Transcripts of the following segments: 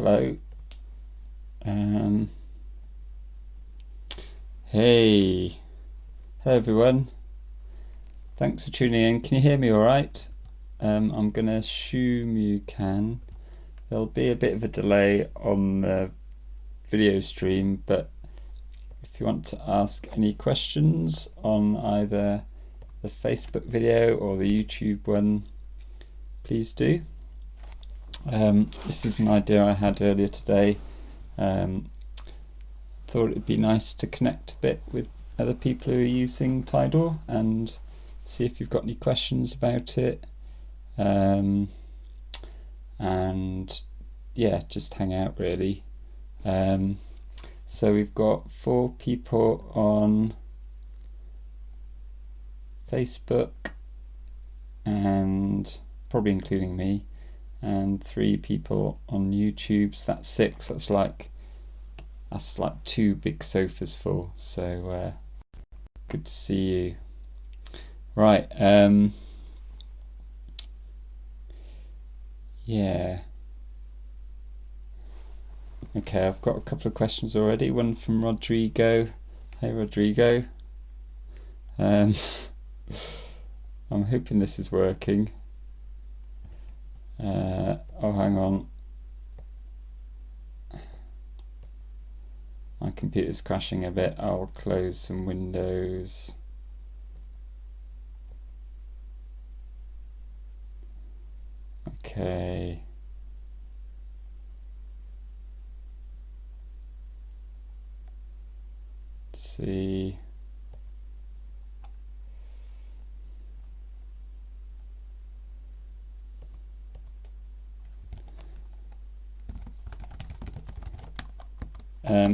Hello. Hey. Hello everyone. Thanks for tuning in. Can you hear me all right? I'm going to assume you can. There'll be a bit of a delay on the video stream, but if you want to ask any questions on either the Facebook video or the YouTube one, please do. This is an idea I had earlier today. Thought it'd be nice to connect a bit with other people who are using Tidal and see if you've got any questions about it, and yeah, just hang out really. So we've got 4 people on Facebook, and probably including me, and 3 people on YouTube, so that's 6. That's like 2 big sofas full, so good to see you. Right, yeah. Okay, I've got a couple of questions already. One from Rodrigo. Hey Rodrigo. I'm hoping this is working. Oh, hang on. My computer's crashing a bit. I'll close some windows. Okay. Let's see.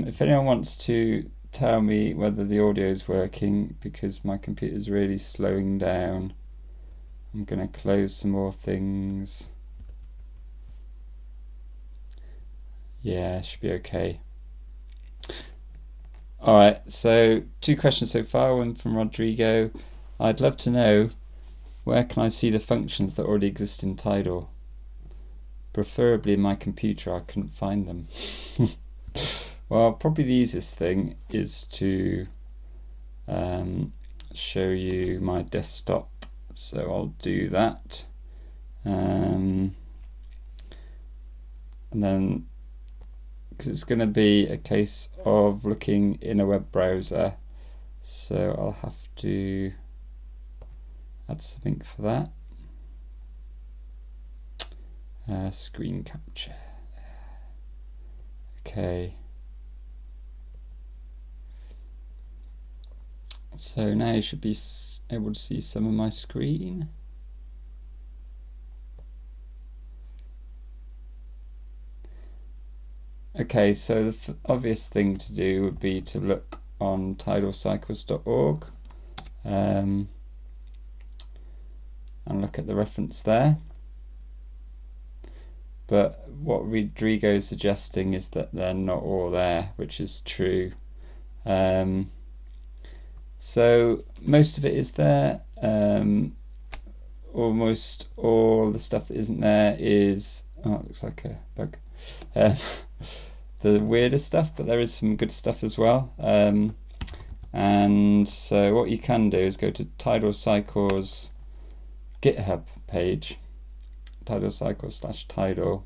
If anyone wants to tell me whether the audio is working, because my computer is really slowing down, I'm going to close some more things. Yeah, should be okay. Alright, so 2 questions so far. One from Rodrigo. I'd love to know, where can I see the functions that already exist in Tidal? Preferably in my computer, I couldn't find them. Well, probably the easiest thing is to show you my desktop, so I'll do that, and then, because it's going to be a case of looking in a web browser, so I'll have to add something for that. Screen capture. Okay. So now you should be able to see some of my screen. Okay, so the obvious thing to do would be to look on TidalCycles.org and look at the reference there. But what Rodrigo is suggesting is that they're not all there, which is true. So most of it is there. Almost all the stuff that isn't there is, oh, it looks like a bug. The weirder stuff, but there is some good stuff as well. And so what you can do is go to TidalCycles GitHub page, TidalCycles/Tidal,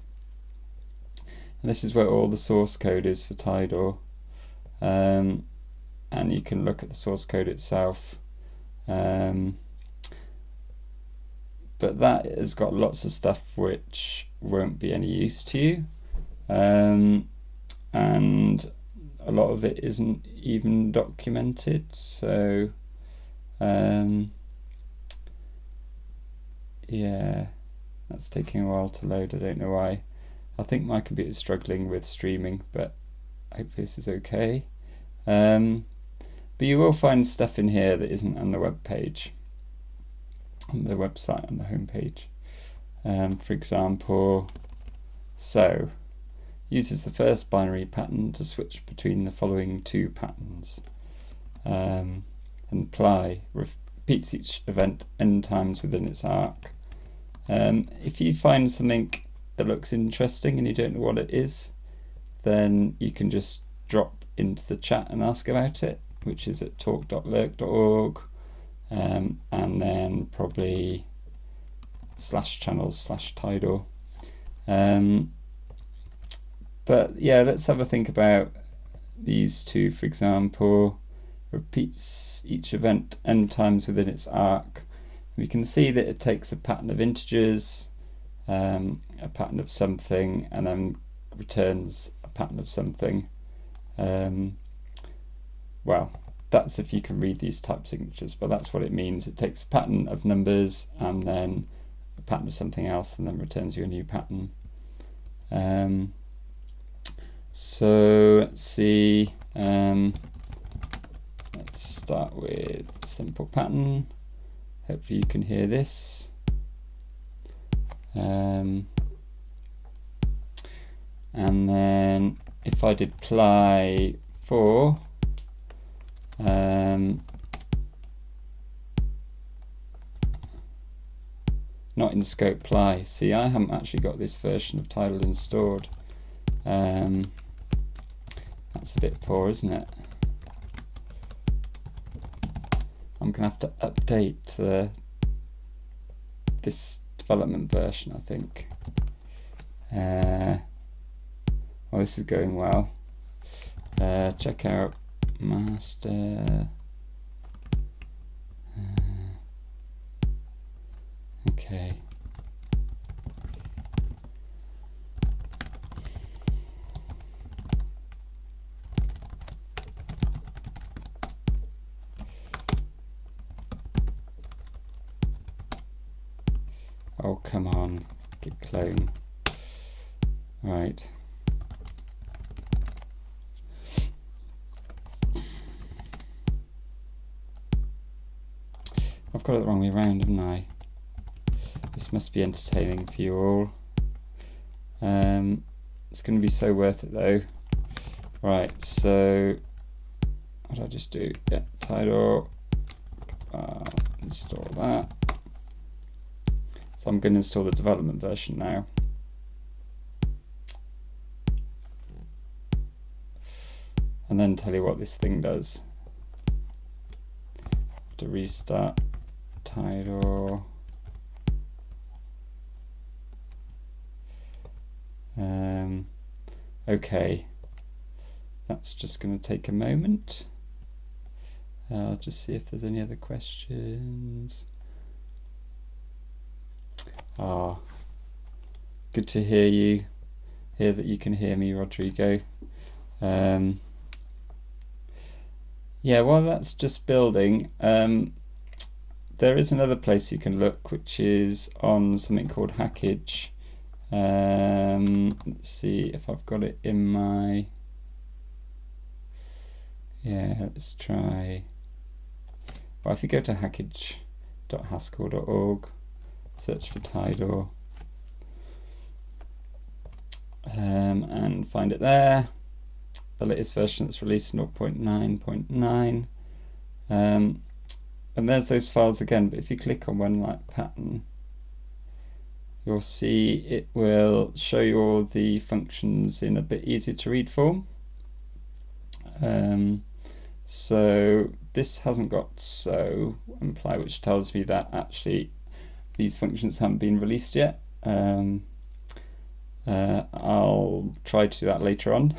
and this is where all the source code is for Tidal, and you can look at the source code itself, but that has got lots of stuff which won't be any use to you, and a lot of it isn't even documented, so yeah, that's taking a while to load. I don't know why. I think my computer's struggling with streaming, but hopefully this is okay. But you will find stuff in here that isn't on the web page, on the website, on the home page. For example, so uses the first binary pattern to switch between the following 2 patterns, and apply repeats each event n times within its arc. If you find something that looks interesting and you don't know what it is, then you can just drop into the chat and ask about it, which is at talk.lurk.org, and then probably /channels/Tidal. But yeah, let's have a think about these two. For example, repeats each event n times within its arc. We can see that it takes a pattern of integers, a pattern of something, and then returns a pattern of something. Well, that's if you can read these type signatures, but that's what it means. It takes a pattern of numbers and then a pattern of something else, and then returns you a new pattern. So let's see, let's start with a simple pattern. Hopefully you can hear this. And then if I did ply 4, not in scope ply. See, I haven't actually got this version of Tidal installed. That's a bit poor, isn't it? I'm gonna have to update this development version, I think. Well, this is going well. Check out master. Okay. Oh, come on, git clone. Right. I've got it the wrong way around, haven't I? This must be entertaining for you all. It's going to be so worth it though. Right, so what did I just do? Yeah, Tidal, install that. So I'm going to install the development version now. And then tell you what this thing does. Have to restart Tidal. Okay, that's just going to take a moment. I'll just see if there's any other questions. Good to hear you. Hear that you can hear me, Rodrigo. Yeah, while that's just building, there is another place you can look, which is on something called Hackage. Let's see if I've got it in my... Yeah, let's try... Well, if you go to hackage.haskell.org, search for Tidal, and find it there. The latest version that's released 0.9.9. And there's those files again, but if you click on one like pattern, you'll see it will show you all the functions in a bit easier to read form. So this hasn't got so imply, which tells me that actually these functions haven't been released yet. I'll try to do that later on.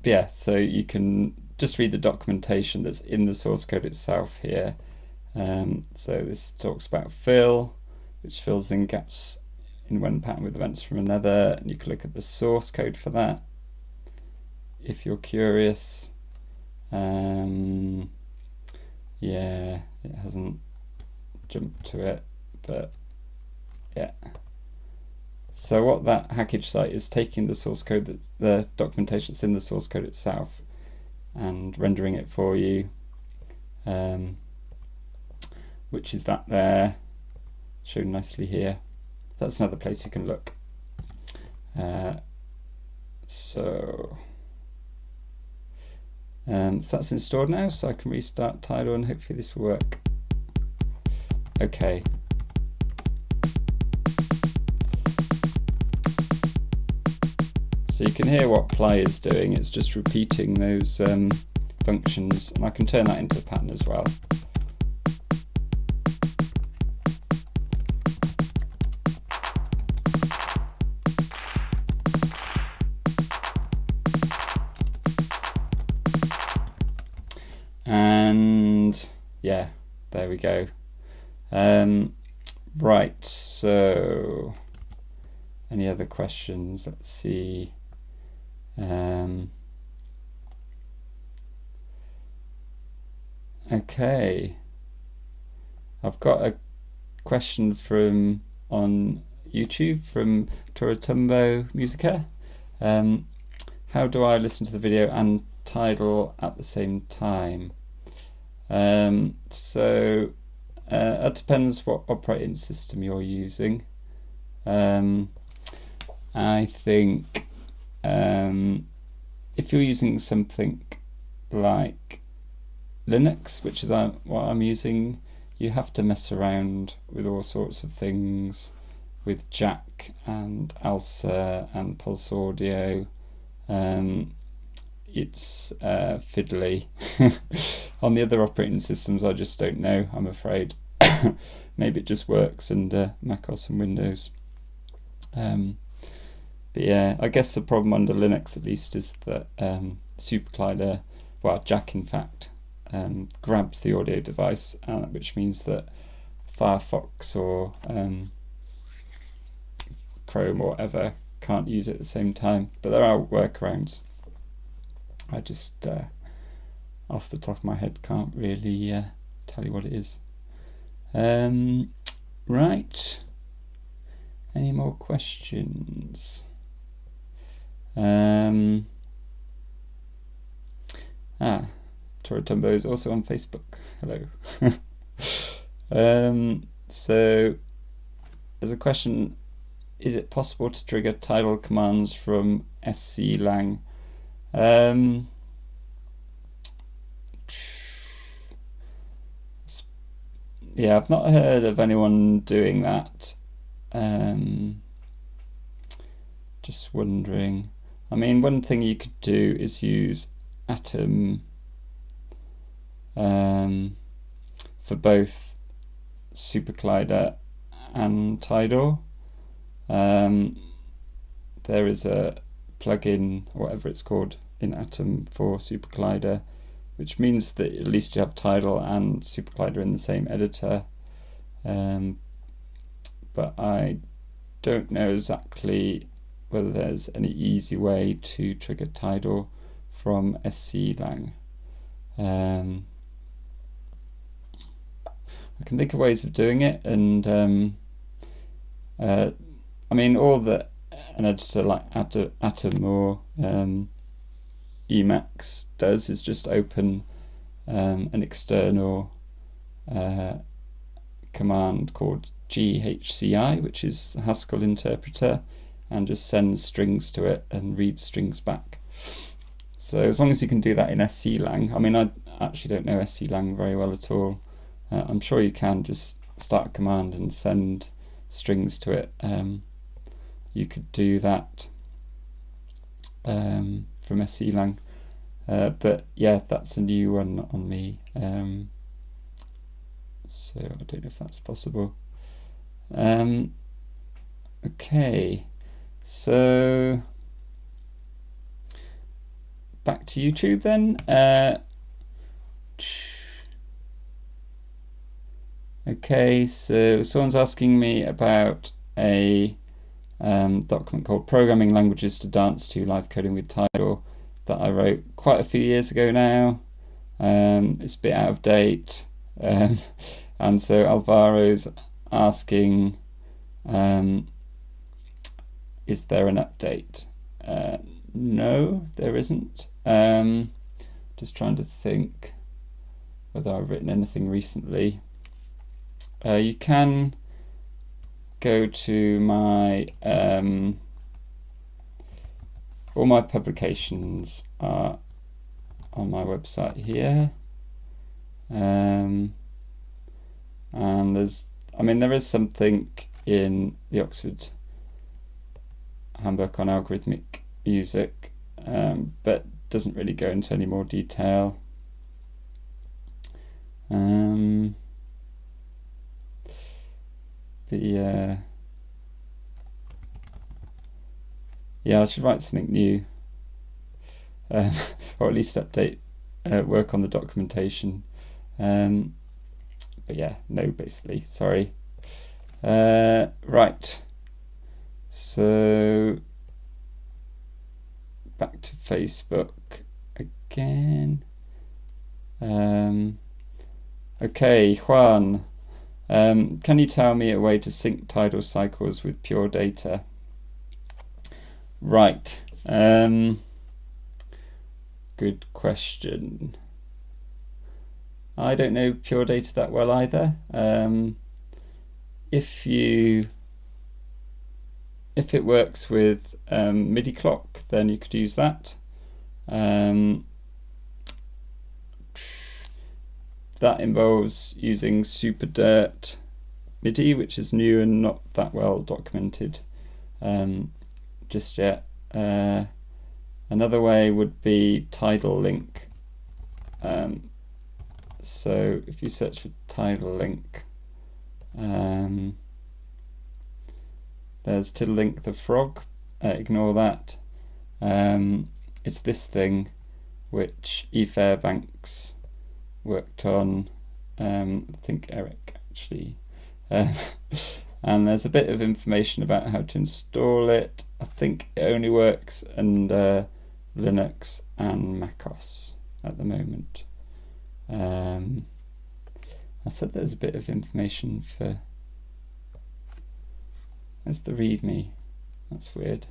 Yeah, so you can just read the documentation that's in the source code itself here. So this talks about fill, which fills in gaps in one pattern with events from another, and you can look at the source code for that if you're curious. Yeah, it hasn't jumped to it, but yeah. So what that Hackage site is taking the source code, the documentation that's in the source code itself, and rendering it for you, which is that there, shown nicely here. That's another place you can look. So that's installed now, so I can restart Tidal and hopefully this will work. Okay. So you can hear what play is doing, it's just repeating those functions, and I can turn that into a pattern as well. And yeah, there we go. Right, so any other questions? Let's see. Okay, I've got a question from on YouTube from Toratumbo Musica. How do I listen to the video and Tidal at the same time? So it depends what operating system you're using. I think if you're using something like Linux, which is what I'm using, you have to mess around with all sorts of things with Jack and ALSA and Pulse Audio. It's fiddly. On the other operating systems I just don't know, I'm afraid. Maybe it just works under macOS and Windows. But yeah, I guess the problem under Linux at least is that SuperClider, well, Jack in fact, grabs the audio device, which means that Firefox or Chrome or whatever can't use it at the same time. But there are workarounds. I just, off the top of my head, can't really tell you what it is. Right. Any more questions? Toratumbo is also on Facebook. Hello. So there's a question: is it possible to trigger Tidal commands from sclang? Yeah, I've not heard of anyone doing that. Just wondering. I mean, one thing you could do is use Atom for both SuperClider and Tidal. There is a plugin, or whatever it's called, in Atom for SuperClider, which means that at least you have Tidal and SuperClider in the same editor. But I don't know exactly whether there's any easy way to trigger Tidal from sclang. I can think of ways of doing it, and I mean, all that an editor like Atom or Emacs does is just open an external command called GHCI, which is a Haskell interpreter, and just sends strings to it and reads strings back. So as long as you can do that in sclang, I mean, I actually don't know sclang very well at all. I'm sure you can just start a command and send strings to it. You could do that from sclang, but yeah, that's a new one on me. So I don't know if that's possible. Okay, so back to YouTube then. Okay, so someone's asking me about a document called Programming Languages to Dance to Live Coding with Tidal that I wrote quite a few years ago now. It's a bit out of date, and so Alvaro's asking, is there an update? No, there isn't. Just trying to think whether I've written anything recently. You can go to my all my publications are on my website here, and there is something in the Oxford Handbook on Algorithmic music, but doesn't really go into any more detail. But yeah, I should write something new, or at least update, work on the documentation. But yeah, no, basically, sorry. Right, so back to Facebook again. Okay, Juan, can you tell me a way to sync tidal cycles with pure data? Right, good question. I don't know pure data that well either. If it works with MIDI clock, then you could use that. That involves using SuperDirt MIDI, which is new and not that well documented just yet. Another way would be Tidal link. So if you search for Tidal link, there's Tidal link the frog. Ignore that. It's this thing which E. Fairbanks worked on, I think Eric actually, and there's a bit of information about how to install it. I think it only works under Linux and macOS at the moment. I said there's a bit of information for, there's the README, that's weird.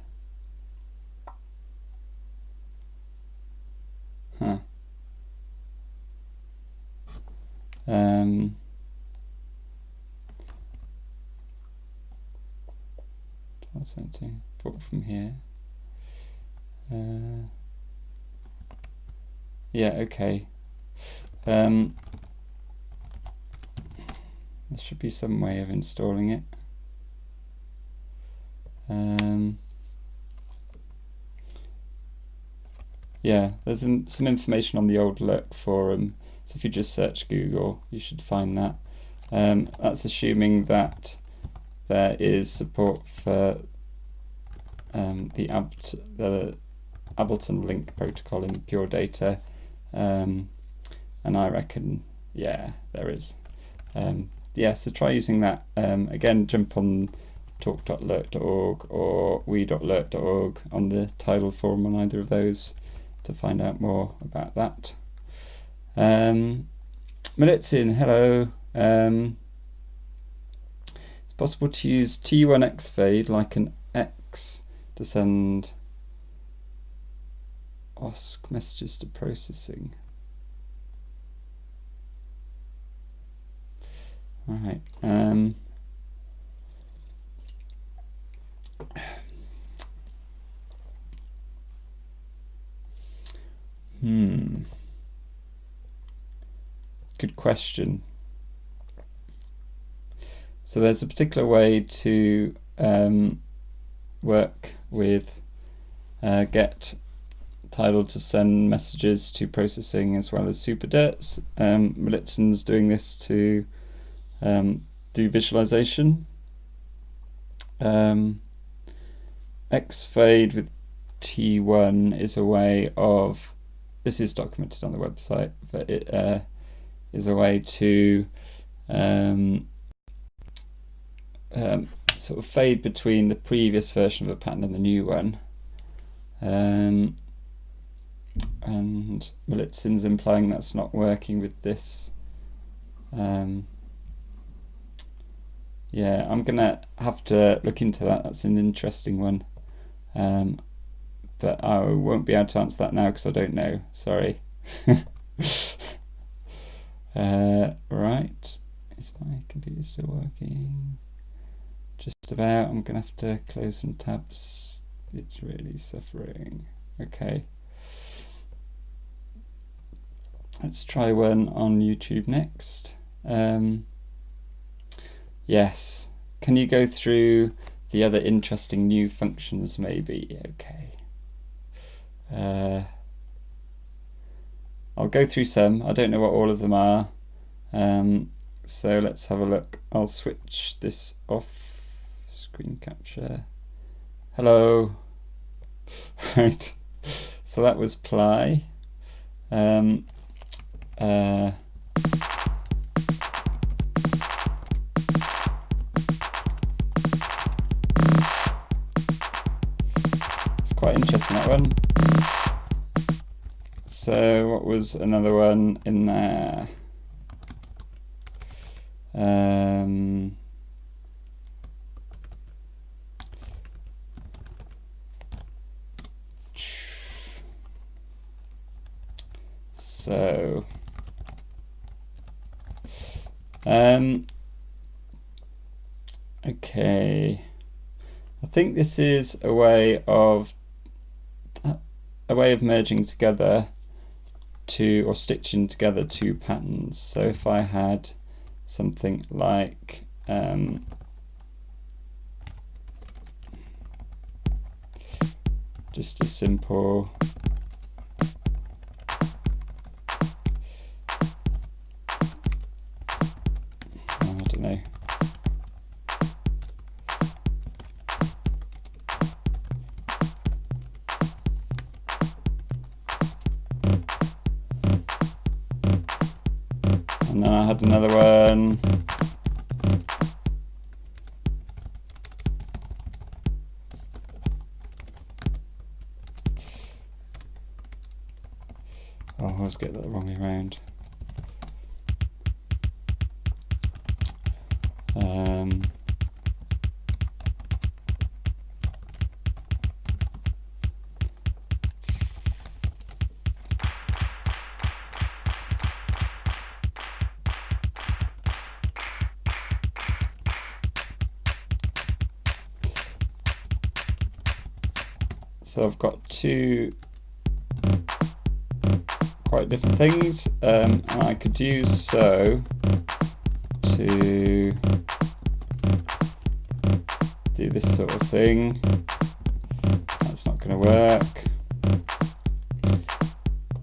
Huh. Something brought from here. Yeah, okay. There should be some way of installing it. Yeah, there's some information on the old Lurk forum, so if you just search Google, you should find that. That's assuming that there is support for the Ableton Link protocol in Pure Data, and I reckon, yeah, there is. Yeah, so try using that. Again, jump on talk.lurk.org or we.lurk.org on the Tidal forum on either of those to find out more about that. Malitzin, hello. It's possible to use T1X fade like an X to send OSC messages to processing. All right. Good question. So there's a particular way to work with get Tidal to send messages to processing as well as SuperDirt. Malitzin's doing this to do visualization. X-Fade with T1 is a way of, this is documented on the website, but it is a way to sort of fade between the previous version of a pattern and the new one. And Malitzin's implying that's not working with this. Yeah, I'm gonna have to look into that. That's an interesting one, but I won't be able to answer that now because I don't know. Sorry. Right, is my computer still working? Just about. I'm gonna have to close some tabs. It's really suffering. Okay. Let's try one on YouTube next. Yes. Can you go through the other interesting new functions maybe? Okay. I'll go through some. I don't know what all of them are. So let's have a look. I'll switch this off. Screen capture. Hello. Right. So that was ply. It's quite interesting, that one. So what was another one in there? So okay, I think this is a way of merging together two, or stitching together two patterns. So if I had something like just a simple I don't know. And then I had another one. Oh, I always get that the wrong way around. So I've got two quite different things, and I could use so to do this sort of thing. That's not going to work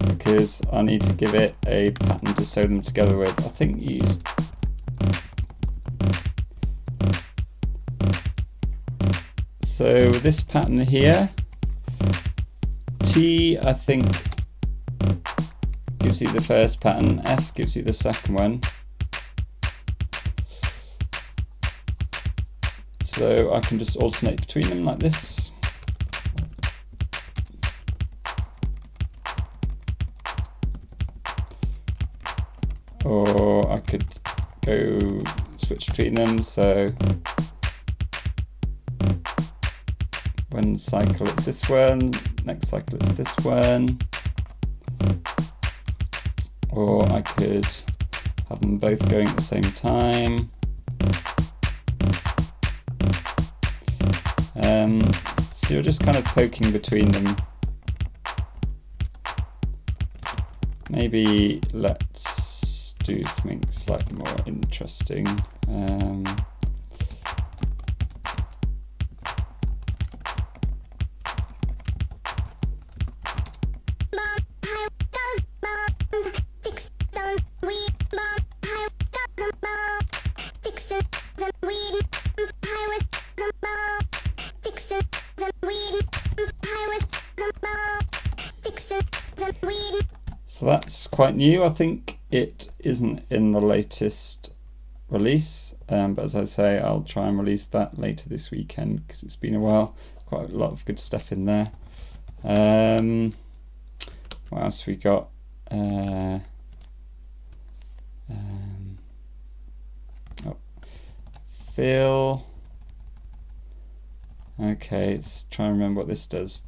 because I need to give it a pattern to sew them together with. I think use so with this pattern here, T I think gives you the first pattern, F gives you the second one. So I can just alternate between them like this. Or I could go switch between them, so one cycle it's this one, next cycle it's this one. Or I could have them both going at the same time. So you're just kind of poking between them. Maybe let's do something slightly more interesting. So that's quite new. I think it isn't in the latest release, but as I say, I'll try and release that later this weekend because it's been a while. Quite a lot of good stuff in there. What else we got? Oh, fill. Okay, let's try and remember what this does.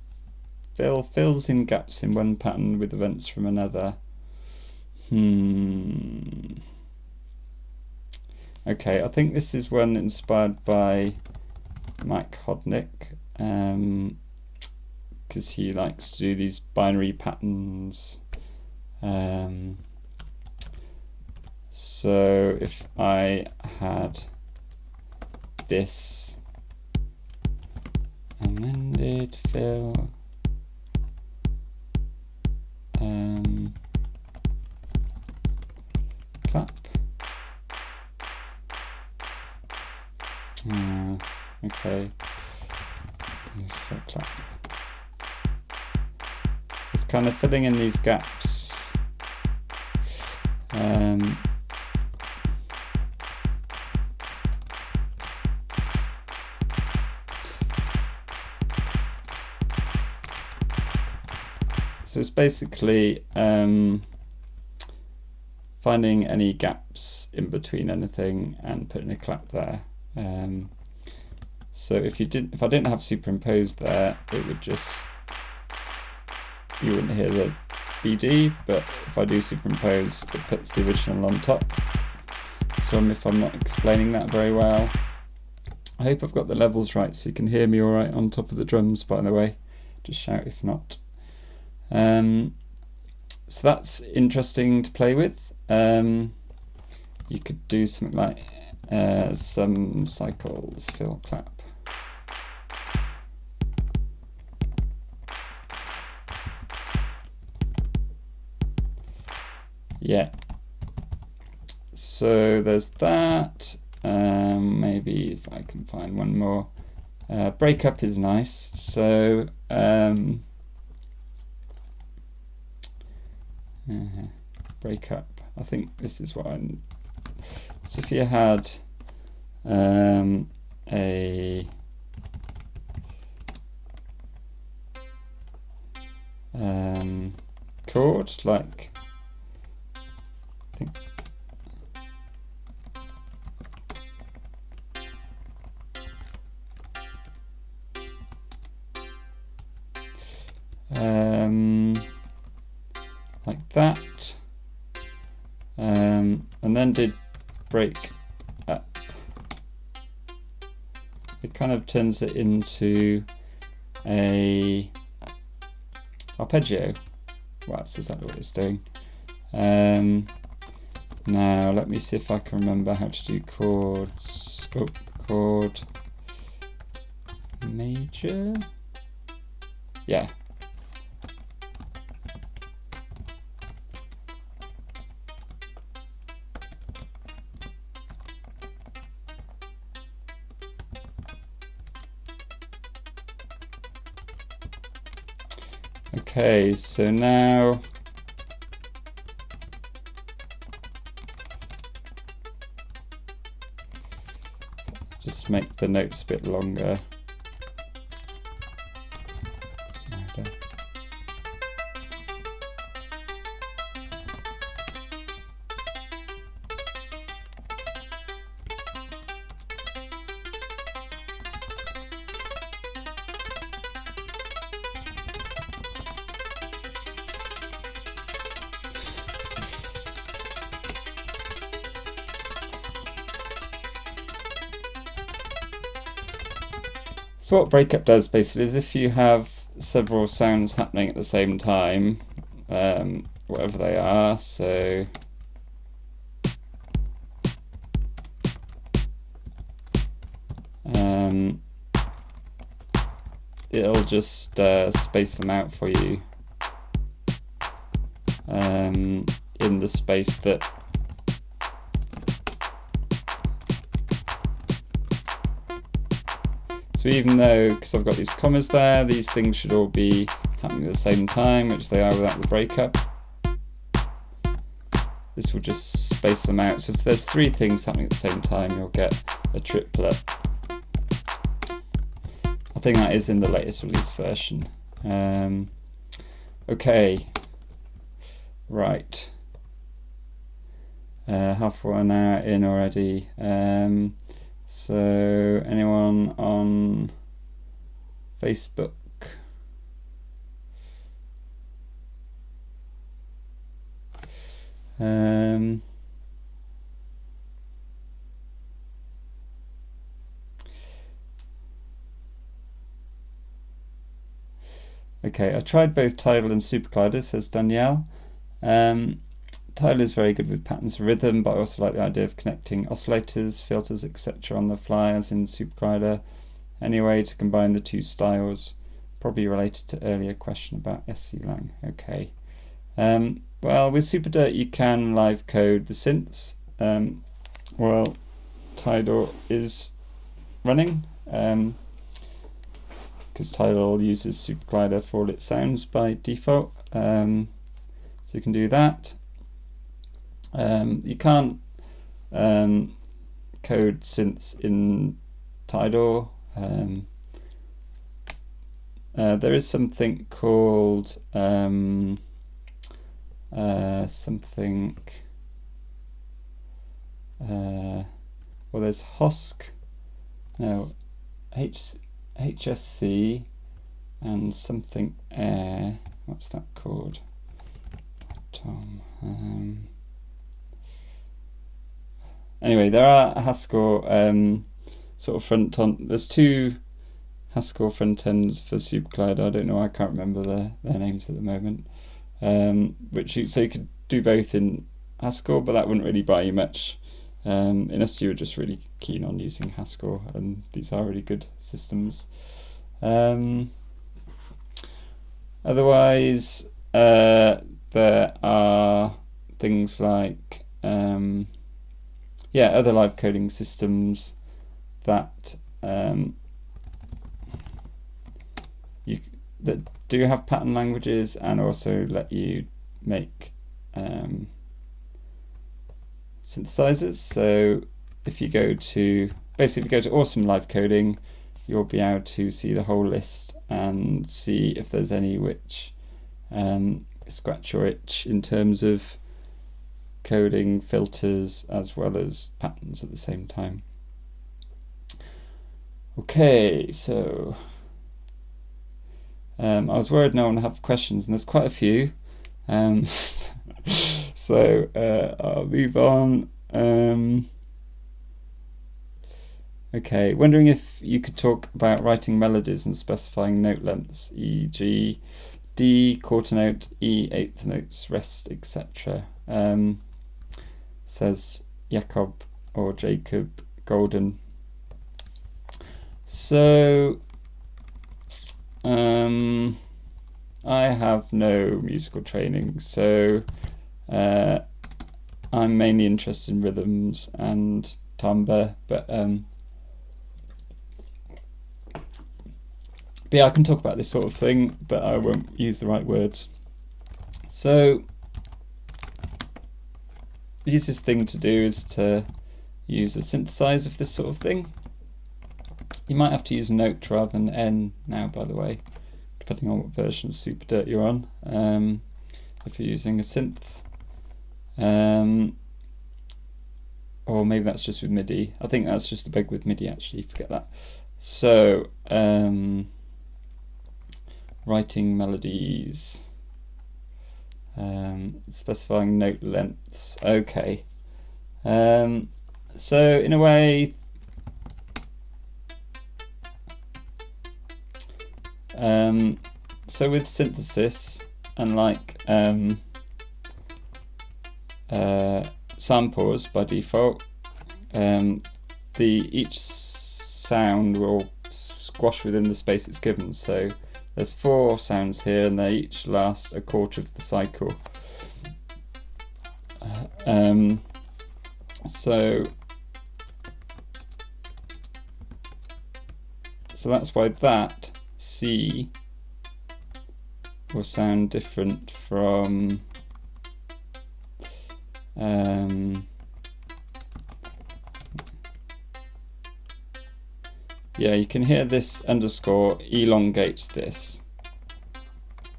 Fills in gaps in one pattern with events from another. Okay, I think this is one inspired by Mike Hodnick, because he likes to do these binary patterns. So if I had this amended fill clap. Okay. Clap. It's kind of filling in these gaps. So it's basically finding any gaps in between anything and putting a clap there. So if I didn't have superimposed there, it would just, you wouldn't hear the BD, but if I do superimpose, it puts the original on top. So if I'm not explaining that very well, I hope I've got the levels right so you can hear me all right on top of the drums, by the way. Just shout if not. So that's interesting to play with. You could do something like some cycles, fill, clap. Yeah. So there's that. Maybe if I can find one more. Breakup is nice. So breakup. I think this is what I'm. So if you had a chord like I think like that, and then did break up, it kind of turns it into a arpeggio. Well, that's exactly what it's doing. Now let me see if I can remember how to do chords. Oh, chord major. Yeah. Okay, so now just make the notes a bit longer. So what breakup does basically is if you have several sounds happening at the same time, whatever they are, so it'll just space them out for you in the space that so even though, because I've got these commas there, these things should all be happening at the same time, which they are without the breakup. This will just space them out. So if there's three things happening at the same time, you'll get a triplet. I think that is in the latest release version. Okay, right. Half an hour in already. So anyone on Facebook? Okay, I tried both Tidal and Supercollider, says Danielle. Tidal is very good with patterns of rhythm, but I also like the idea of connecting oscillators, filters, etc. on the fly, as in Supercollider. Any way to combine the two styles, probably related to earlier question about SC Lang. Okay. Well, with SuperDirt you can live code the synths. Well, Tidal is running, because Tidal uses SuperGlider for all its sounds by default. So you can do that. You can't code synths in Tidal. There is something called well, there's HSC and something air. What's that called, Tom? Anyway, there are Haskell sort of there's two Haskell front ends for SuperGlider. I don't know, I can't remember their names at the moment. So you could do both in Haskell, but that wouldn't really buy you much, unless you were just really keen on using Haskell, and these are really good systems. Otherwise, there are things like other live coding systems that that do have pattern languages and also let you make synthesizers. So if you go to Awesome Live Coding, you'll be able to see the whole list and see if there's any which scratch your itch in terms of coding filters as well as patterns at the same time. Okay, so I was worried no one would have questions, and there's quite a few. So I'll move on. Okay, wondering if you could talk about writing melodies and specifying note lengths, e.g. D, quarter note, E, eighth notes, rest, etc. Says Jacob or Jacob Golden. So I have no musical training, so I'm mainly interested in rhythms and timbre, but yeah, I can talk about this sort of thing, but I won't use the right words. So the easiest thing to do is to use a synthesizer for this sort of thing. You might have to use note rather than N now, by the way, depending on what version of SuperDirt you're on, if you're using a synth. Or maybe that's just with MIDI. I think that's just a bug with MIDI, actually, forget that. So, writing melodies, specifying note lengths, okay. So in a way, so with synthesis, unlike samples by default, each sound will squash within the space it's given. So there's 4 sounds here, and they each last a quarter of the cycle. So that's why that C will sound different from yeah, you can hear this underscore elongates this,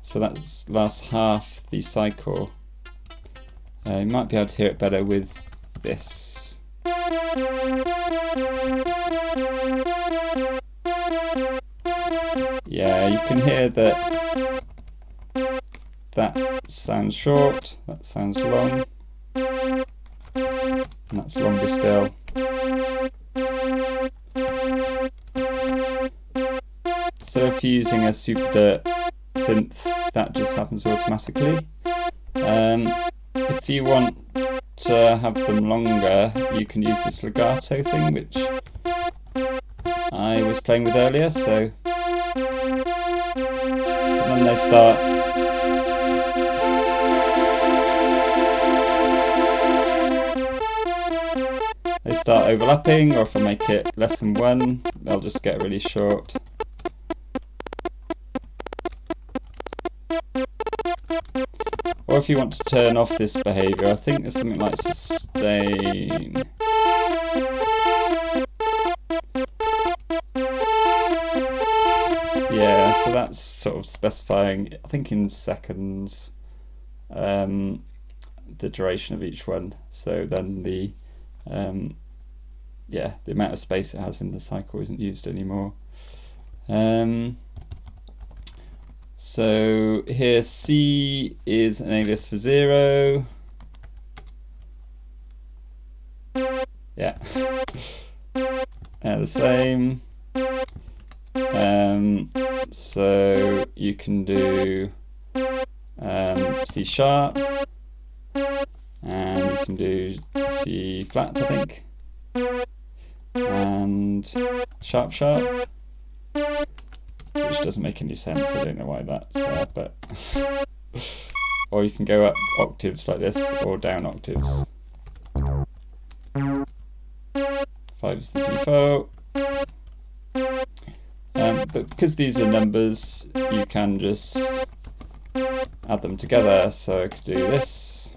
so that lasts half the cycle. You might be able to hear it better with this. Yeah, you can hear that sounds short, that sounds long, and that's longer still. So if you're using a SuperDirt synth, that just happens automatically. If you want to have them longer, you can use this legato thing, which I was playing with earlier. So when they start, start overlapping, or if I make it less than 1, they'll just get really short. Or if you want to turn off this behaviour, I think there's something like sustain. Yeah, so that's sort of specifying, I think in seconds, the duration of each one. So then the the amount of space it has in the cycle isn't used anymore. So here C is an alias for 0. Yeah. The same. So you can do C sharp, and you can do C flat, I think, and sharp sharp, which doesn't make any sense. I don't know why that's there, but or you can go up octaves like this, or down octaves. 5 is the default. But because these are numbers, you can just add them together. So I could do this.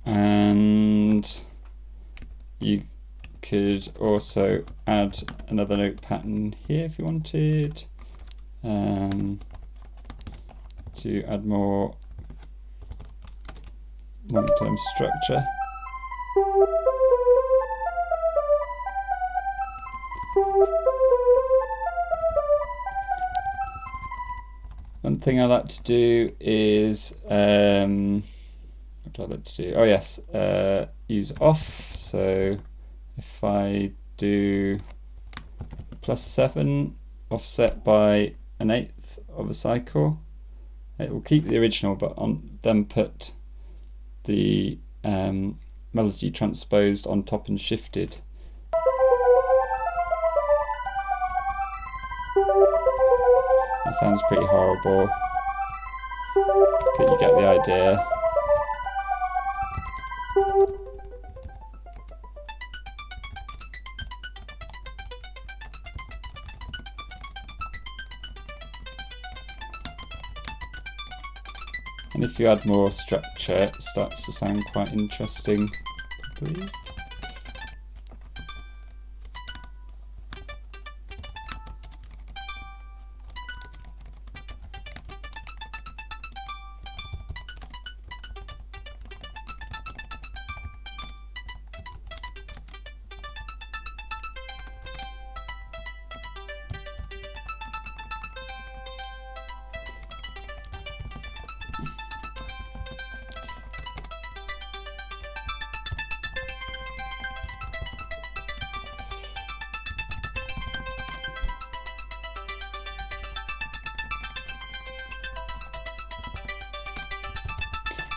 And you could also add another note pattern here if you wanted, to add more long-term structure. One thing I like to do is, what do I like to do? Oh yes, use off. So if I do +7 offset by 1/8 of a cycle, it will keep the original, but then put the melody transposed on top and shifted. That sounds pretty horrible, but you get the idea. And if you add more structure, it starts to sound quite interesting, probably.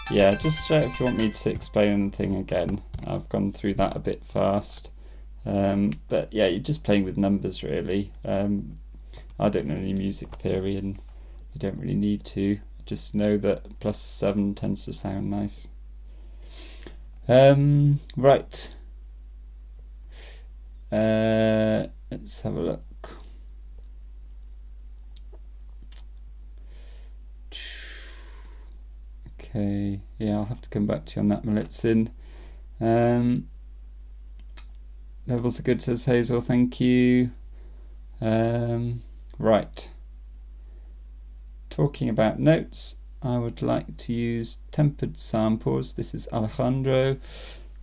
Yeah, just if you want me to explain anything again, I've gone through that a bit fast. But yeah, you're just playing with numbers really. I don't know any music theory, and you don't really need to. Just know that +7 tends to sound nice. Right. Let's have a look. Okay, yeah, I'll have to come back to you on that, Malitzin. Levels are good, says Hazel, thank you. Right. Talking about notes, I would like to use tempered samples. This is Alejandro.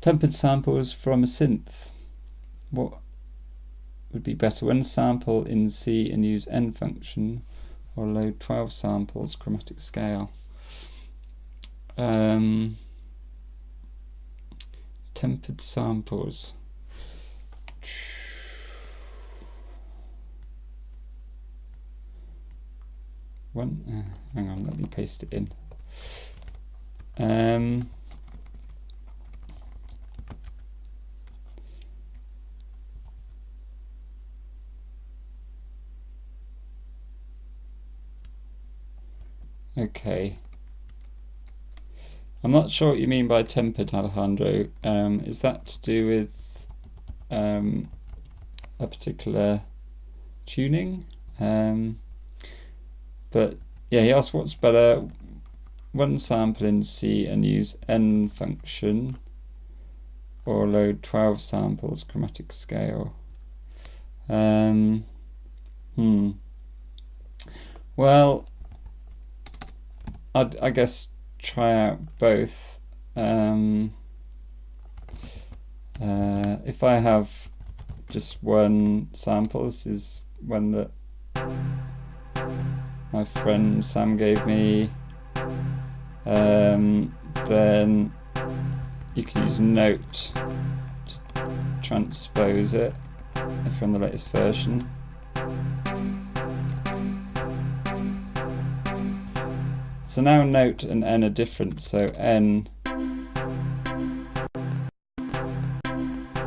Tempered samples from a synth. What would be better? One sample in C and use N function, or load 12 samples, chromatic scale. Tempered samples. Hang on, let me paste it in. Okay. I'm not sure what you mean by tempered, Alejandro. Is that to do with a particular tuning? But yeah, he asked what's better, one sample in C and use N function, or load 12 samples, chromatic scale. Well, I guess try out both. If I have just one sample, this is one that my friend Sam gave me, then you can use Note to transpose it if you're on the latest version. So now Note and N are different, so N,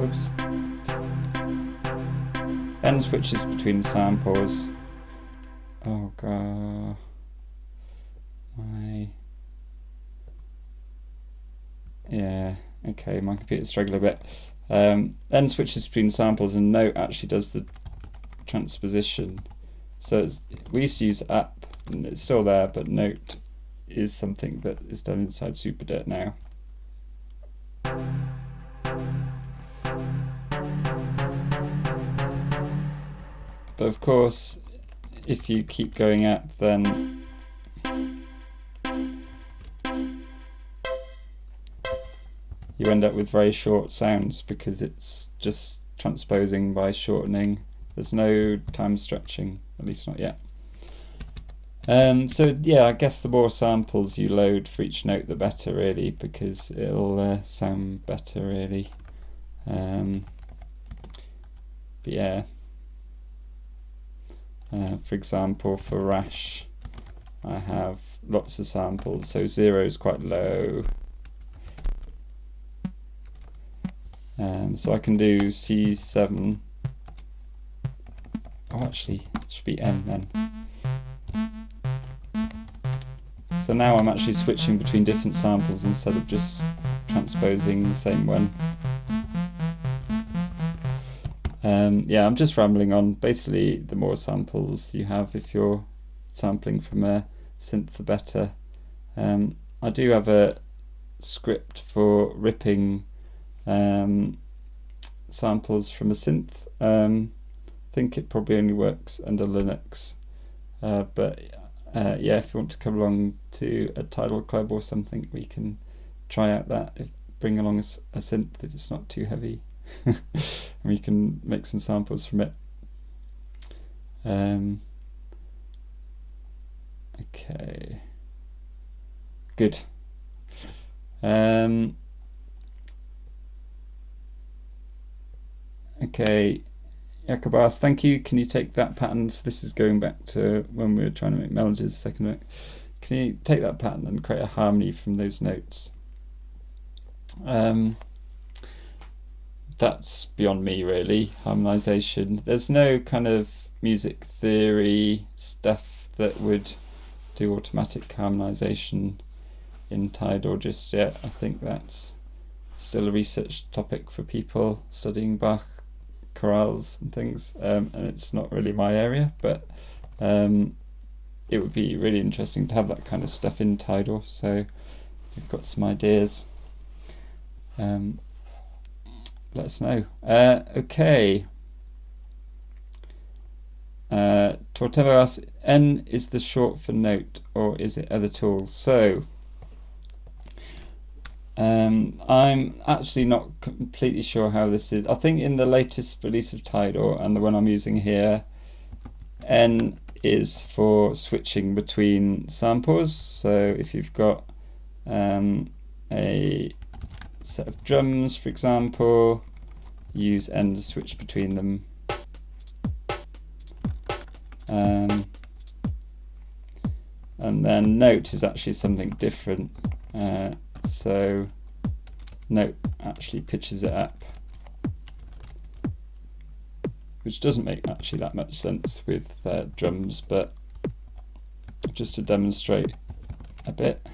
oops, N switches between samples. Oh god, yeah, okay, my computer's struggling a bit. N switches between samples and Note actually does the transposition. So we used to use App, and it's still there, but Note is something that is done inside SuperDirt now. But of course, if you keep going up, then you end up with very short sounds because it's just transposing by shortening. There's no time stretching, at least not yet. So yeah, I guess the more samples you load for each note, the better, really, because it'll sound better, really. But yeah, for example, for Rash, I have lots of samples, so 0 is quite low. So I can do C7. Oh, actually, it should be N then. So now I'm actually switching between different samples instead of just transposing the same one. Yeah, I'm just rambling on. Basically, the more samples you have, if you're sampling from a synth, the better. I do have a script for ripping samples from a synth. I think it probably only works under Linux, but yeah, if you want to come along to a Tidal club or something, we can try out that. Bring along a synth if it's not too heavy, and we can make some samples from it. Okay, good. Okay, Jakobas, thank you. Can you take that pattern? So this is going back to when we were trying to make melodies a second note. Can you take that pattern and create a harmony from those notes? That's beyond me, really, harmonization. There's no kind of music theory stuff that would do automatic harmonization in Tidal just yet. I think that's still a research topic for people studying Bach chorales and things, and it's not really my area, but it would be really interesting to have that kind of stuff in Tidal. So if you've got some ideas, let us know. Okay. Tortevo asks, N is the short for note, or is it other tools? So I'm actually not completely sure how this is. I think in the latest release of Tidal and the one I'm using here, N is for switching between samples. So if you've got a set of drums, for example, use N to switch between them. And then note is actually something different. So note actually pitches it up, which doesn't make actually that much sense with drums, but just to demonstrate a bit.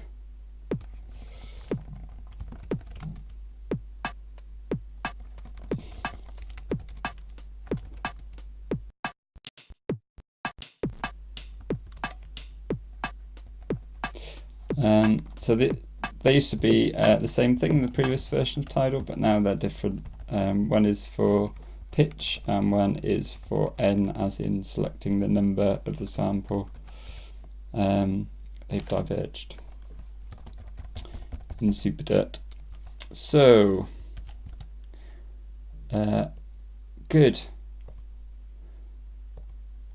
So they used to be the same thing in the previous version of Tidal, but now they're different. One is for pitch and one is for N, as in selecting the number of the sample. They've diverged in SuperDirt. So good.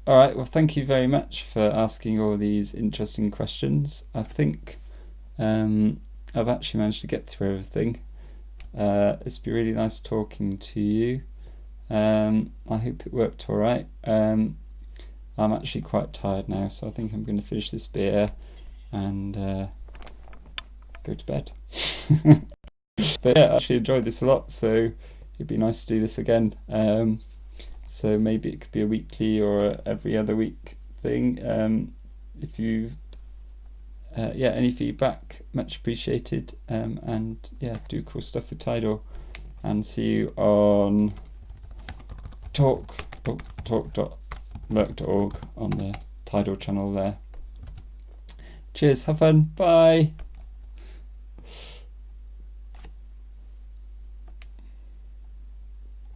Alright, well thank you very much for asking all these interesting questions. I think I've actually managed to get through everything. It's been really nice talking to you. I hope it worked alright. I'm actually quite tired now, so I think I'm going to finish this beer and go to bed. But yeah, I actually enjoyed this a lot, so it'd be nice to do this again. So maybe it could be a weekly or every other week thing. If you yeah, any feedback, much appreciated. And yeah, do cool stuff with Tidal, and see you on talk.merc.org on the Tidal channel there. Cheers, have fun, bye.